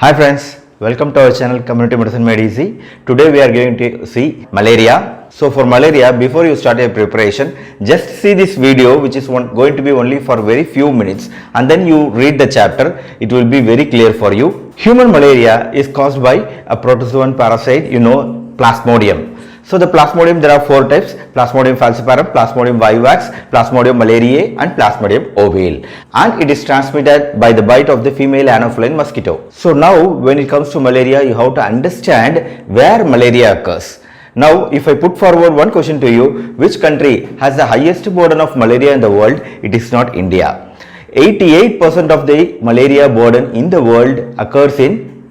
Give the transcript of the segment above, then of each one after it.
Hi friends, welcome to our channel Community Medicine Made Easy. Today we are going to see malaria. So for malaria, before you start your preparation, just see this video which is going to be only for very few minutes, and then you read the chapter. It will be very clear for you. Human malaria is caused by a protozoan parasite, Plasmodium. So the Plasmodium, there are four types: Plasmodium falciparum, Plasmodium vivax, Plasmodium malariae and Plasmodium ovale, and it is transmitted by the bite of the female Anopheline mosquito. So now when it comes to malaria, you have to understand where malaria occurs. Now if I put forward one question to you, which country has the highest burden of malaria in the world? It is not India. 88% of the malaria burden in the world occurs in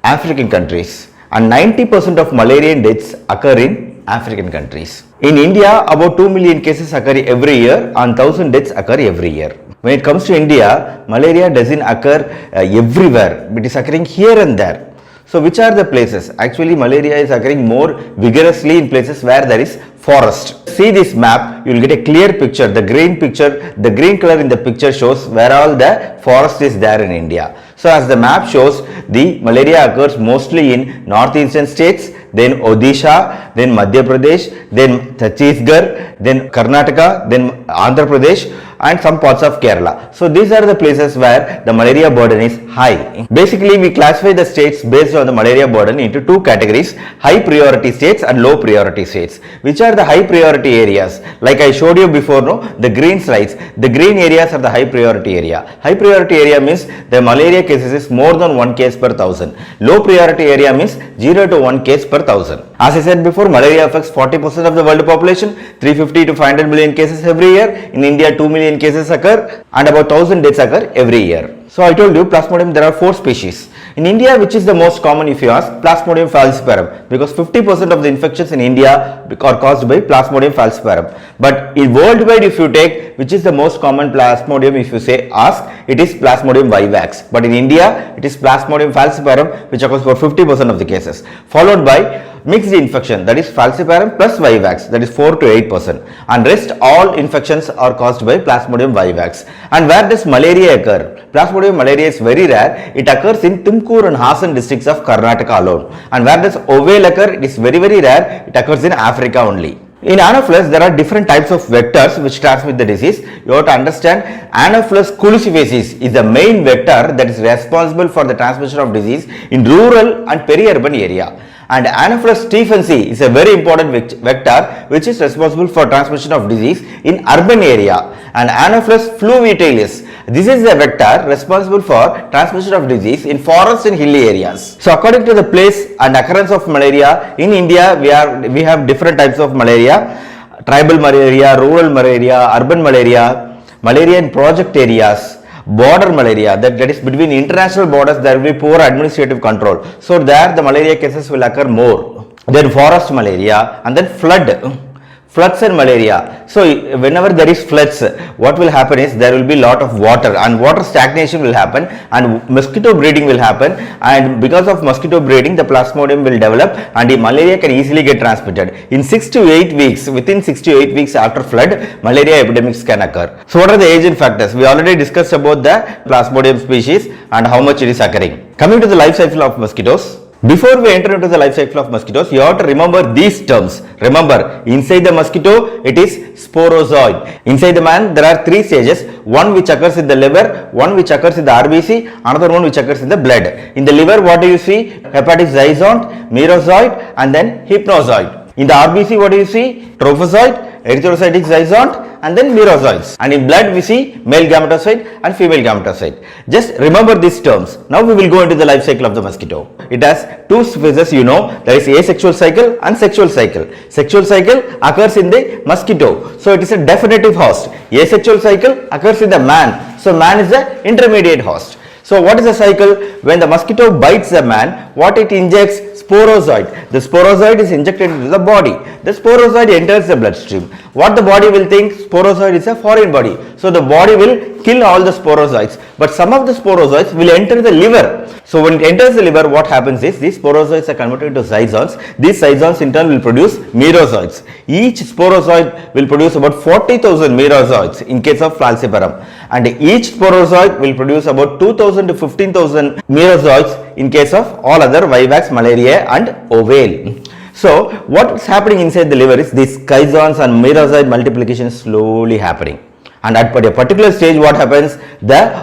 African countries, and 90% of malarian deaths occur in African countries. In India, about 2 million cases occur every year and 1000 deaths occur every year. When it comes to India, malaria doesn't occur everywhere, it is occurring here and there. So which are the places? Actually, malaria is occurring more vigorously in places where there is forest. See this map, you will get a clear picture. The green color in the picture shows where all the forest is there in India. So as the map shows, the malaria occurs mostly in northeastern states, then Odisha, then Madhya Pradesh, then Chhattisgarh, then Karnataka, then Andhra Pradesh and some parts of Kerala. So these are the places where the malaria burden is high. Basically, we classify the states based on the malaria burden into two categories: high priority states and low priority states. Which are the high priority areas? Like I showed you before, the green slides, the green areas are the high priority area. High priority area means the malaria cases is more than 1 case per 1000. Low priority area means 0 to 1 case per 1000. As I said before, malaria affects 40% of the world population, 350 to 500 million cases every year. In India, 2 million cases occur and about 1000 deaths occur every year. So I told you Plasmodium, there are 4 species. In India, which is the most common if you ask? Plasmodium falciparum, because 50% of the infections in India are caused by Plasmodium falciparum. But in worldwide, if you take which is the most common Plasmodium, if you ask, it is Plasmodium vivax. But in India, it is Plasmodium falciparum, which occurs for 50% of the cases, followed by mixed infection, that is falciparum plus vivax, that is 4 to 8%, and rest all infections are caused by Plasmodium vivax. And where does malaria occur? Plasmodium malaria is very rare. It occurs in Tumkur and Hassan districts of Karnataka alone. And where does ovale occur? It is very rare. It occurs in Africa only. In Anopheles, there are different types of vectors which transmit the disease. You have to understand, Anopheles culicifacies is the main vector that is responsible for the transmission of disease in rural and peri-urban area. And Anopheles stephensi is a very important vector which is responsible for transmission of disease in urban area. And Anopheles fluvitilis, this is the vector responsible for transmission of disease in forest and hilly areas. So according to the place and occurrence of malaria in India, we have different types of malaria: tribal malaria, rural malaria, urban malaria, malaria in project areas, border malaria, that is between international borders there will be poor administrative control, so there the malaria cases will occur more. Then forest malaria, and then floods and malaria. So whenever there is floods, what will happen is there will be lot of water, and water stagnation will happen, and mosquito breeding will happen, and because of mosquito breeding the Plasmodium will develop and the malaria can easily get transmitted. In 6 to 8 weeks, within 6 to 8 weeks after flood, malaria epidemics can occur. So what are the agent factors? We already discussed about the Plasmodium species and how much it is occurring. Coming to the life cycle of mosquitoes. Before we enter into the life cycle of mosquitoes, you have to remember these terms. Remember, inside the mosquito, it is sporozoid. Inside the man, there are 3 stages. One which occurs in the liver, one which occurs in the RBC, another one which occurs in the blood. In the liver, what do you see? Hepatic zygote, merozoite, and then hypnozoite. In the RBC, what do you see? Trophozoite, erythrocytic zygote, and then merozoites. And in blood we see male gametocyte and female gametocyte. Just remember these terms. Now we will go into the life cycle of the mosquito. It has 2 phases, there is asexual cycle and sexual cycle. Sexual cycle occurs in the mosquito, so it is a definitive host. Asexual cycle occurs in the man, so man is the intermediate host. So what is the cycle? When the mosquito bites the man, what it injects? Sporozoid. The sporozoid is injected into the body. The sporozoid enters the bloodstream. What the body will think? Sporozoid is a foreign body. So the body will kill all the sporozoids. But some of the sporozoids will enter the liver. So when it enters the liver, what happens is these sporozoids are converted into zygones. These zygones in turn will produce merozoids. Each sporozoid will produce about 40,000 merozoids in case of falciparum. And each sporozoid will produce about 2,000 10,000 to 15,000 merozoites in case of all other vivax, malaria and ovale. So what is happening inside the liver is these chizons and merozoite multiplication is slowly happening. And at a particular stage, what happens?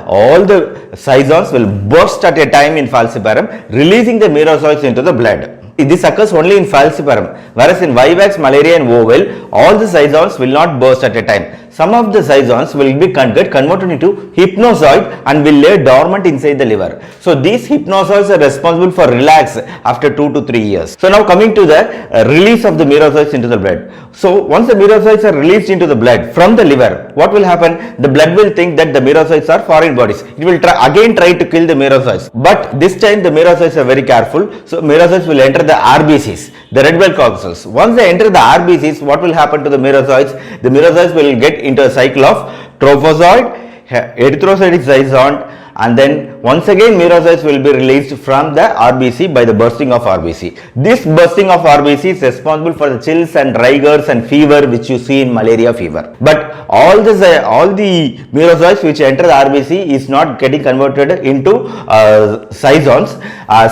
All the chizons will burst at a time in falciparum, releasing the merozoites into the blood. This occurs only in falciparum, whereas in vivax, malaria and ovale, all the chizons will not burst at a time. Some of the chizons will get converted into hypnozoid and will lay dormant inside the liver. So these hypnozoids are responsible for relax after 2 to 3 years. So now coming to the release of the merozoites into the blood. So once the merozoites are released into the blood from the liver, what will happen? The blood will think that the merozoites are foreign bodies. It will try to kill the merozoites. But this time the merozoites are very careful. So merozoites will enter the RBCs, the red blood corpuscles. Once they enter the RBCs, what will happen to the merozoites? The merozoites will get into a cycle of trophozoite, erythrocytic chizon, and then once again merozoites will be released from the RBC by the bursting of RBC. This bursting of RBC is responsible for the chills and rigors and fever which you see in malaria fever. But all the merozoites which enter the RBC is not getting converted into chizons.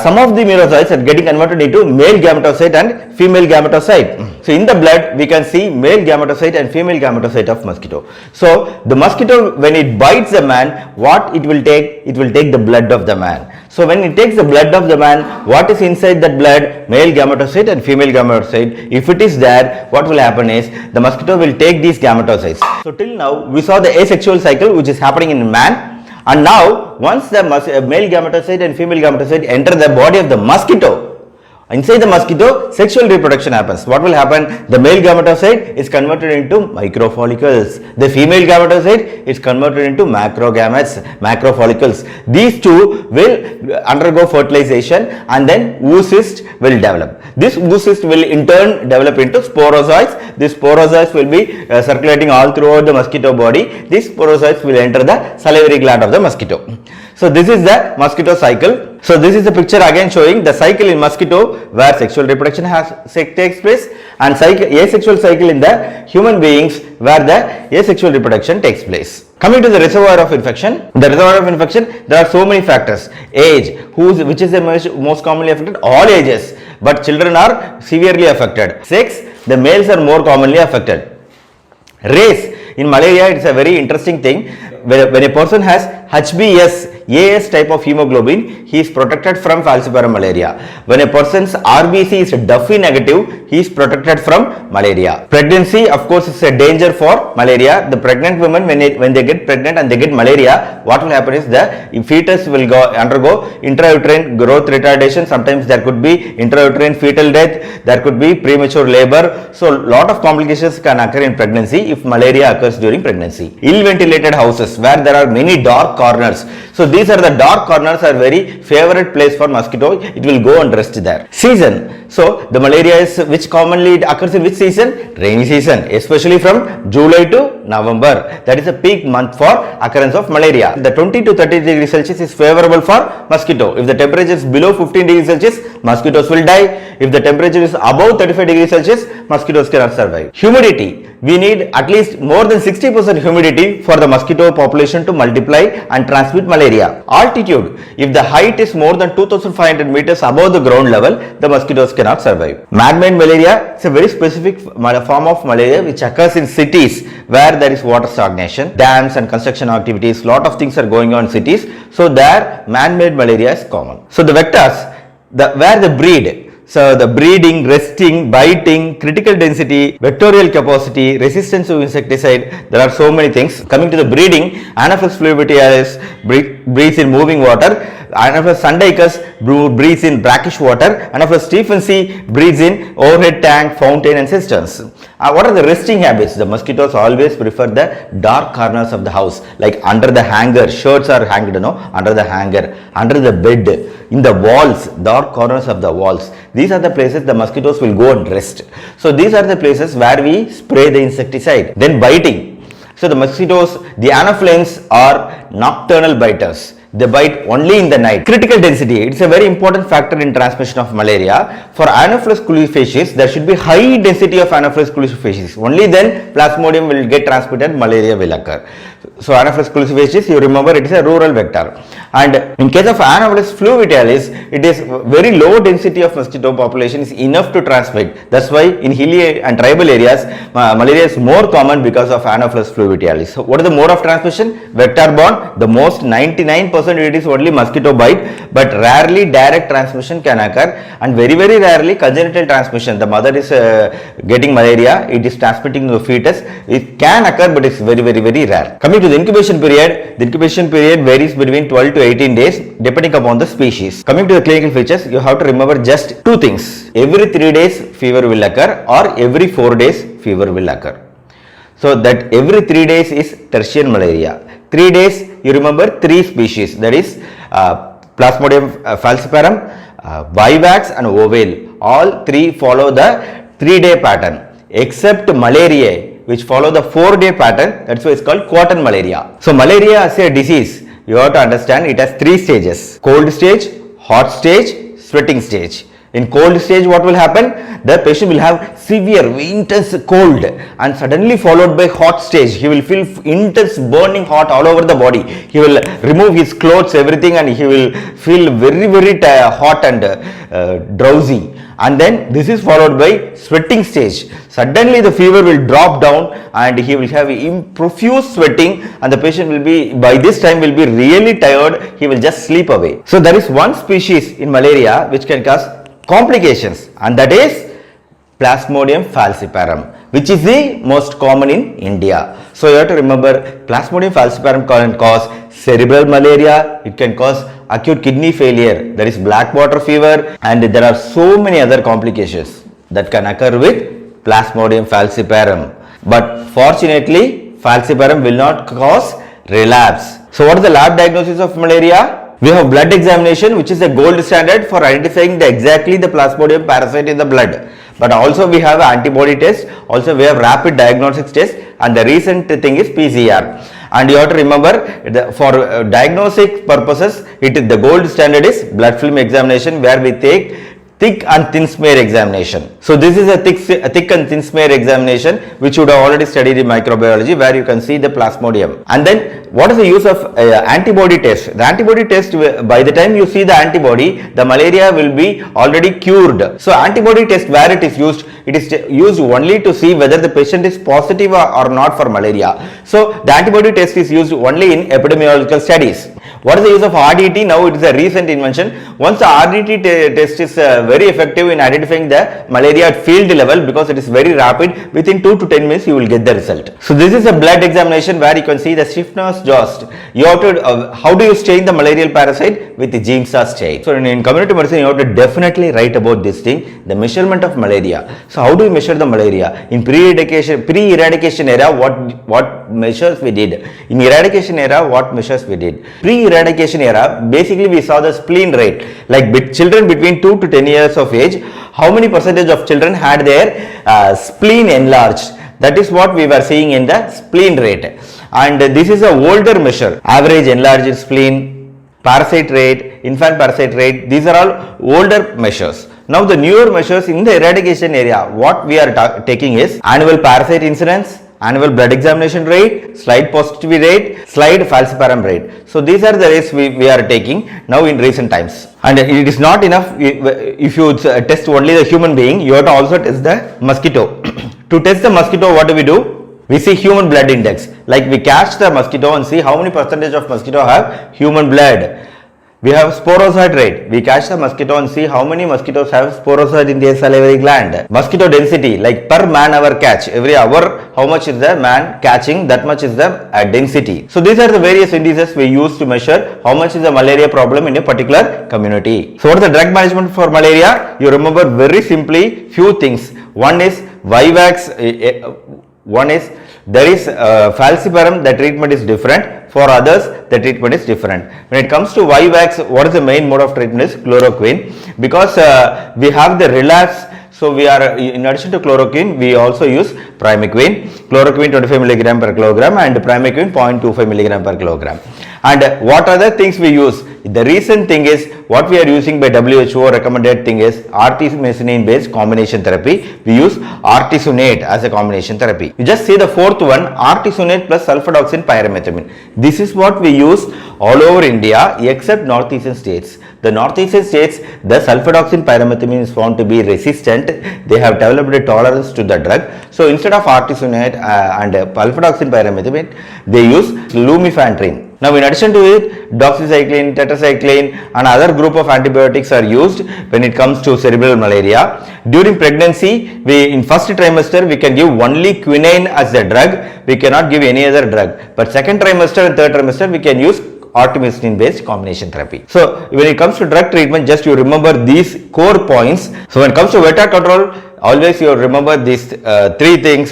Some of the merozoites are getting converted into male gametocyte and female gametocyte. So in the blood we can see male gametocyte and female gametocyte of mosquito. So the mosquito, when it bites a man, what it will take? It will take the blood of the man. So when it takes the blood of the man, what is inside that blood? Male gametocyte and female gametocyte. If it is there, what will happen is the mosquito will take these gametocytes. So till now we saw the asexual cycle which is happening in man, and now once the male gametocyte and female gametocyte enter the body of the mosquito, inside the mosquito, sexual reproduction happens. What will happen? The male gametocyte is converted into microfollicles. The female gametocyte is converted into macrogametes, macrofollicles. These two will undergo fertilization and then oocyst will develop. This oocyst will in turn develop into sporozoites. These sporozoites will be circulating all throughout the mosquito body. These sporozoites will enter the salivary gland of the mosquito. So this is the mosquito cycle. So this is the picture again showing the cycle in mosquito where sexual reproduction takes place, and asexual cycle in the human beings where the asexual reproduction takes place. Coming to the reservoir of infection, there are so many factors. Age, which is the most commonly affected? All ages, but children are severely affected. Sex, the males are more commonly affected. Race, in malaria it's a very interesting thing. When a person has HbS, AS type of hemoglobin, he is protected from falciparum malaria. When a person's RBC is Duffy negative, he is protected from malaria. Pregnancy, of course, is a danger for malaria. The pregnant women, when they get pregnant and they get malaria, what will happen is the fetus will undergo intrauterine growth retardation. Sometimes there could be intrauterine fetal death, there could be premature labor. So lot of complications can occur in pregnancy if malaria occurs during pregnancy. Ill ventilated houses where there are many dark corners. So these are the dark corners are very favorite place for mosquito. It will go and rest there. Season. So the malaria is which commonly occurs in which season? Rainy season, especially from July to November. That is a peak month for occurrence of malaria. The 20 to 30 degrees Celsius is favorable for mosquito. If the temperature is below 15 degrees Celsius, mosquitoes will die. If the temperature is above 35 degrees Celsius, mosquitoes cannot survive. Humidity. We need at least more than 60% humidity for the mosquito population to multiply and transmit malaria. Altitude. If the height is more than 2500 meters above the ground level, the mosquitoes cannot survive. Man-made malaria is a very specific form of malaria which occurs in cities where there is water stagnation, dams and construction activities. Lot of things are going on in cities. So there man-made malaria is common. So the vectors, where the breed. So the breeding, resting, biting, critical density, vectorial capacity, resistance to insecticide, there are so many things. Coming to the breeding, Anopheles fluviatilis breeds in moving water, Anopheles sundicus breeds in brackish water, Anopheles stephensii breeds in overhead tank, fountain and cisterns. What are the resting habits? The mosquitoes always prefer the dark corners of the house, like under the hanger, shirts are hanged, under the hanger, under the bed, in the walls, dark corners of the walls. These are the places the mosquitoes will go and rest. So these are the places where we spray the insecticide. Then biting. So the mosquitoes, the anophelines are nocturnal biters. They bite only in the night. Critical density, it's a very important factor in transmission of malaria. For Anopheles colifacius, there should be high density of Anopheles colifacius. Only then Plasmodium will get transmitted, malaria will occur. So Anopheles colifacius, you remember, it is a rural vector. And in case of Anopheles fluviatilis, it is very low density of mosquito population is enough to transmit. That's why in hilly and tribal areas, malaria is more common because of Anopheles fluviatilis. So what is the mode of transmission? Vector borne. The most 99% it is only mosquito bite, but rarely direct transmission can occur, and very rarely congenital transmission. The mother is getting malaria, it is transmitting to the fetus. It can occur, but it's very rare. Coming to the incubation period varies between 12 to 18 days depending upon the species. Coming to the clinical features, you have to remember just two things. Every 3 days fever will occur, or every 4 days fever will occur. So that every 3 days is tertian malaria. 3 days, you remember 3 species, that is Plasmodium falciparum, vivax and ovale. All 3 follow the 3-day pattern, except malariae, which follow the 4-day pattern. That's why it's called quartan malaria. So malaria as a disease, you have to understand it has 3 stages: cold stage, hot stage, sweating stage. In cold stage, what will happen? The patient will have severe, intense cold, and suddenly followed by hot stage. He will feel intense burning hot all over the body. He will remove his clothes, everything, and he will feel very hot and drowsy. And then this is followed by sweating stage. Suddenly the fever will drop down and he will have profuse sweating, and the patient will be, by this time, will be really tired. He will just sleep away. So there is one species in malaria which can cause complications, and that is Plasmodium falciparum, which is the most common in India. So you have to remember, Plasmodium falciparum can cause cerebral malaria, it can cause acute kidney failure, there is black water fever, and there are so many other complications that can occur with Plasmodium falciparum. But fortunately, falciparum will not cause relapse. So what is the lab diagnosis of malaria? We have blood examination, which is a gold standard for identifying exactly the Plasmodium parasite in the blood. But also we have antibody test, also we have rapid diagnostics test, and the recent thing is PCR. And you have to remember, for diagnostic purposes, the gold standard is blood film examination, where we take thick and thin smear examination. So this is a thick and thin smear examination, which you would have already studied in microbiology, where you can see the Plasmodium. And then what is the use of antibody test? The antibody test, by the time you see the antibody, the malaria will be already cured. So antibody test, where it is used only to see whether the patient is positive or not for malaria. So the antibody test is used only in epidemiological studies. What is the use of RDT? Now it is a recent invention. Once the RDT test is very effective in identifying the malaria at field level, because it is very rapid. Within 2 to 10 minutes you will get the result. So this is a blood examination where you can see the stiffness jost. You have to how do you stain the malarial parasite? With the Giemsa stain. So in community medicine, you have to definitely write about this thing, the measurement of malaria. So how do we measure the malaria? In pre-eradication era, what measures we did? In eradication era, what measures we did? Pre-eradication era, basically we saw the spleen rate, like children between 2 to 10 years of age, how many percentage of children had their spleen enlarged. That is what we were seeing in the spleen rate. And this is a older measure. Average enlarged spleen, parasite rate, infant parasite rate, these are all older measures. Now the newer measures in the eradication area, what we are taking is annual parasite incidence, annual blood examination rate, slide positivity rate, slide falciparum rate. So these are the rates we are taking now in recent times. And it is not enough if you test only the human being, you have to also test the mosquito. To test the mosquito, what do? We see human blood index, like we catch the mosquito and see how many percentage of mosquito have human blood. We have sporozoid rate. We catch the mosquito and see how many mosquitoes have sporozoid in their salivary gland. Mosquito density, like per man hour catch. Every hour, how much is the man catching, that much is the density. So these are the various indices we use to measure how much is the malaria problem in a particular community. So what is the drug management for malaria? You remember very simply few things. One is Vivax. There is falciparum, the treatment is different. For others, the treatment is different. When it comes to Vivax, what is the main mode of treatment is chloroquine, because we have the relapse So we are, in addition to chloroquine, we also use primequine. Chloroquine 25 milligram per kilogram and primequine 0.25 milligram per kilogram. And what other things we use? The recent thing is what we are using by WHO recommended thing is artemisinin based combination therapy. We use artesunate as a combination therapy. You just see the fourth one, artesunate plus sulfadoxine pyrimethamine. This is what we use all over India except northeastern states. The northeastern states, the sulfadoxine pyrimethamine is found to be resistant. They have developed a tolerance to the drug. So instead of artesunate and sulfadoxine pyrimethamine, they use lumefantrine. Now in addition to it, doxycycline, tetracycline and other group of antibiotics are used when it comes to cerebral malaria. During pregnancy, in first trimester we can give only quinine as the drug. We cannot give any other drug. But second trimester and third trimester we can use artemisinin based combination therapy. So when it comes to drug treatment, just you remember these core points. So when it comes to vector control, always you remember these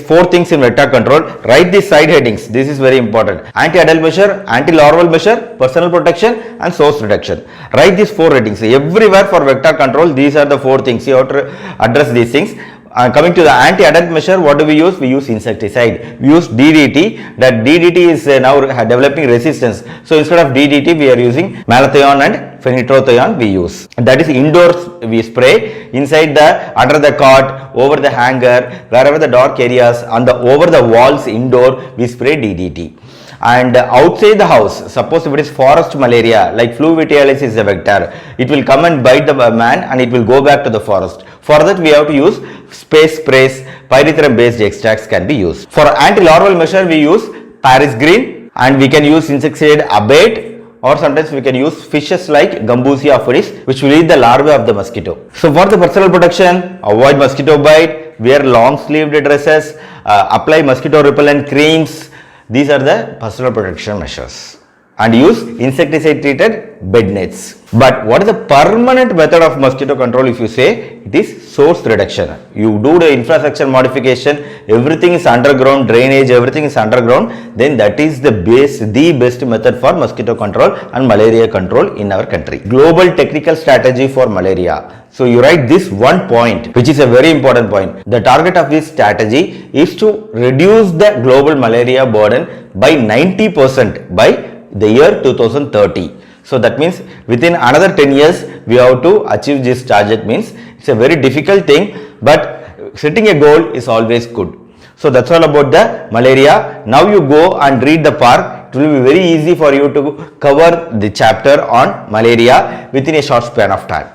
four things in vector control. Write these side headings. This is very important. Anti-adult measure, anti-larval measure, personal protection and source reduction. Write these four headings. Everywhere for vector control, these are the four things. You have to address these things. Coming to the anti-adult measure, what do we use? We use insecticide. We use DDT. That DDT is now developing resistance. So instead of DDT, we are using malathion and phenytothioin we use. That is indoors we spray. Inside under the cot, over the hanger, wherever the dark areas, over the walls indoor, we spray DDT. And outside the house, suppose if it is forest malaria, like flu vitialis is a vector, it will come and bite the man and it will go back to the forest. For that we have to use space sprays, pyrethrum based extracts can be used. For anti-larval measure we use Paris green and we can use insecticide abate, or sometimes we can use fishes like Gambusia apodis which will eat the larvae of the mosquito. So for the personal protection, avoid mosquito bite, wear long sleeved dresses, apply mosquito repellent creams. These are the personal protection measures. And use insecticide treated bed nets. But what is the permanent method of mosquito control? If you say, it is source reduction. You do the infrastructure modification, everything is underground, drainage, everything is underground, then that is the best method for mosquito control and malaria control in our country. Global technical strategy for malaria. So you write this one point, which is a very important point. The target of this strategy is to reduce the global malaria burden by 90% by the year 2030. So that means within another 10 years we have to achieve this target. Means it's a very difficult thing, but setting a goal is always good. So that's all about the malaria. Now you go and read the part. It will be very easy for you to cover the chapter on malaria within a short span of time.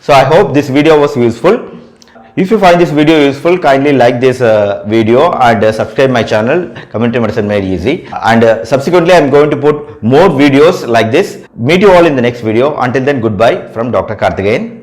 So I hope this video was useful. If you find this video useful, kindly like this video and subscribe my channel, Community Medicine Made Easy. And subsequently, I am going to put more videos like this. Meet you all in the next video. Until then, goodbye from Dr. Karthikeyan.